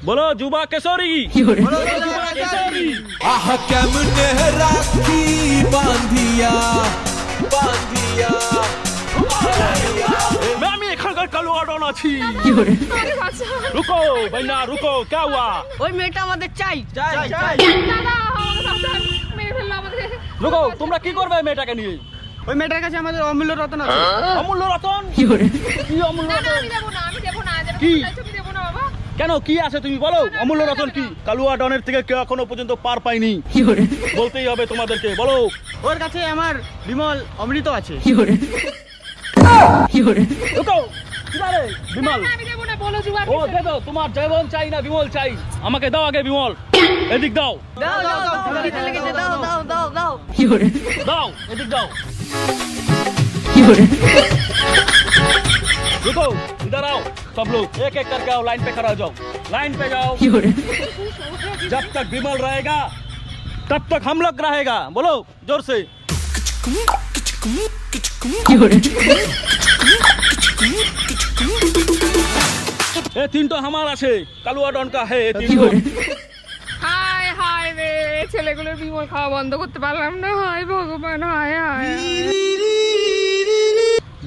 बोलो जुबा केसरी, बोलो जुबा केसरी। आह केमने राखी बांधिया बांधिया मैं एखानकार কালুয়া ডন আছি। रुको भाईना रुको, क्या हुआ? ওই মেয়েটা আমাদের চাই চাই চাই। रुको, তোমরা কি করবে মেয়েটাকে নিয়ে? ওই মেয়েটার কাছে আমাদের অমূল্য রতন আছে। অমূল্য রতন? কি অমূল্য রতন? আমি দেব না, আমি দেব না। কি? তুমি দেব না বাবা। কেন কি আছে তুমি বলো? অমূল্য রতন কি? কালুয়া ডনের থেকে কেউ এখনো পর্যন্ত পার পাইনি, বলতেই হবে তোমাদেরকে। বলো। ওর কাছে আমার বিমল অমৃত আছে। रुको, কিনারে বিমল? আমি দেব না, বলো জুয়া। ও দে দাও, তোমার জয়বন চাই না বিমল চাই। আমাকে দাও আগে বিমল, এদিক দাও। দাও দাও দাও দাও দাও দাও দাও দাও এদিক দাও। रुको, इधर आओ सब लोग, एक एक करके आओ, लाइन पे खड़ा हो जाओ, लाइन पे जाओ। जब तक विमल रहेगा तब तक हम लोग रहेगा। बोलो जोर से। ये तीन तो हमारा से कालुआ डॉन का है, ये तीन तो। হায় হায় রে, ছেলেগুলোর বিমল খাওয়া বন্ধ করতে পারলাম না। হায় ভগবান, হায় হায়।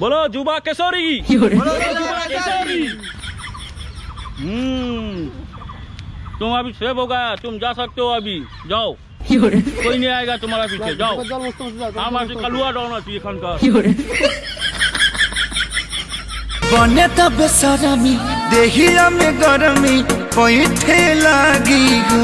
बोलो जुबा केसरी, बोलो जुबा केसरी। तुम अभी सेव हो गया, तुम जा सकते हो, अभी जाओ, कोई नहीं आएगा तुम्हारा पीछे, जाओ। हमारे कालुआ डॉन आती एखानकार। बने तब सारामी देहिया में गरमी पैठे लागी हो।